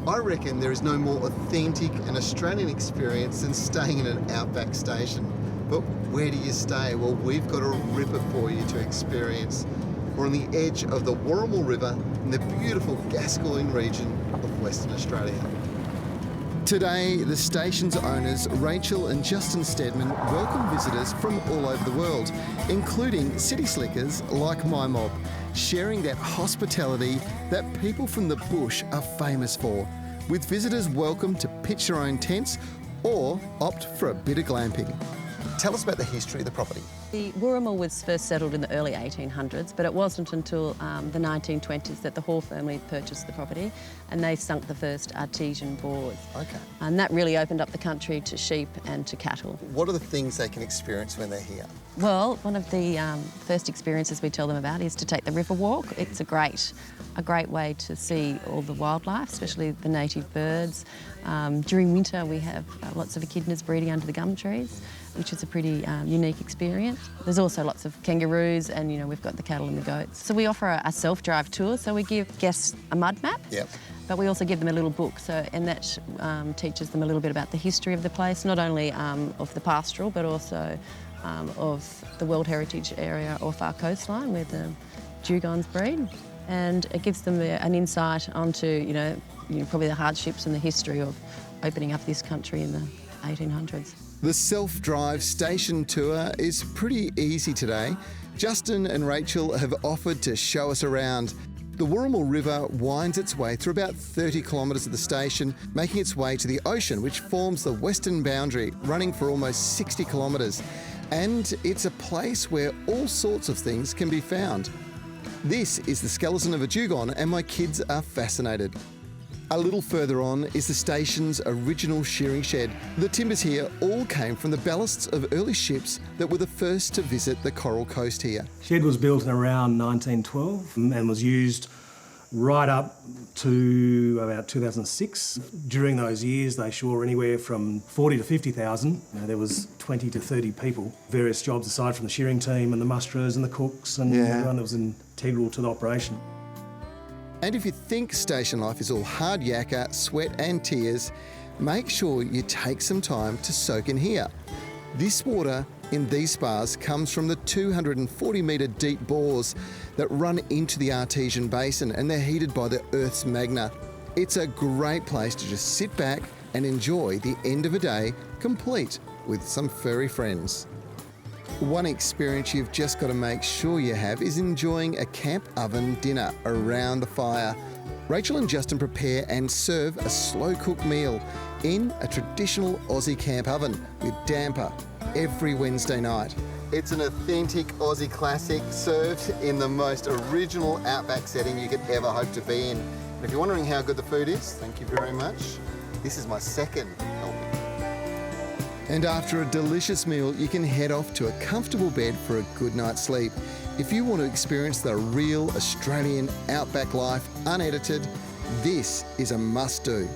I reckon there is no more authentic and Australian experience than staying in an outback station. But where do you stay? Well, we've got a ripper for you to experience. We're on the edge of the Wooramel River in the beautiful Gascoyne region of Western Australia. Today, the station's owners, Rachel and Justin Steadman, welcome visitors from all over the world, including city slickers like my mob, sharing that hospitality that people from the bush are famous for, with visitors welcome to pitch their own tents or opt for a bit of glamping. Tell us about the history of the property. The Wooramel was first settled in the early 1800s, but it wasn't until the 1920s that the Hall family purchased the property and they sunk the first artesian bores. Okay. And that really opened up the country to sheep and to cattle. What are the things they can experience when they're here? Well, one of the first experiences we tell them about is to take the river walk. It's a great way to see all the wildlife, especially the native birds. During winter we have lots of echidnas breeding under the gum trees, which is a pretty unique experience. There's also lots of kangaroos and, we've got the cattle and the goats. So we offer a self-drive tour, so we give guests a mud map. Yep. But we also give them a little book, and that teaches them a little bit about the history of the place, not only of the pastoral, but also of the World Heritage area off our coastline where the dugongs breed. And it gives them an insight onto, probably the hardships and the history of opening up this country in the 1800s. The self-drive station tour is pretty easy today. Justin and Rachel have offered to show us around. The Wooramel River winds its way through about 30 kilometres of the station, making its way to the ocean, which forms the western boundary, running for almost 60 kilometres. And it's a place where all sorts of things can be found. This is the skeleton of a dugong, and my kids are fascinated. A little further on is the station's original shearing shed. The timbers here all came from the ballasts of early ships that were the first to visit the Coral Coast here. Shed was built in around 1912 and was used right up to about 2006. During those years, they shore anywhere from 40 to 50,000. There was 20 to 30 people, various jobs aside from the shearing team and the musterers and the cooks and everyone that was integral to the operation. And if you think station life is all hard yakka, sweat and tears, make sure you take some time to soak in here. This water in these spas comes from the 240 metre deep bores that run into the artesian basin, and they're heated by the Earth's magna. It's a great place to just sit back and enjoy the end of a day, complete with some furry friends. One experience you've just got to make sure you have is enjoying a camp oven dinner around the fire. Rachel and Justin prepare and serve a slow-cooked meal in a traditional Aussie camp oven with damper every Wednesday night. It's an authentic Aussie classic served in the most original outback setting you could ever hope to be in. And if you're wondering how good the food is, thank you very much. This is my second helping. And after a delicious meal, you can head off to a comfortable bed for a good night's sleep. If you want to experience the real Australian outback life unedited, this is a must-do.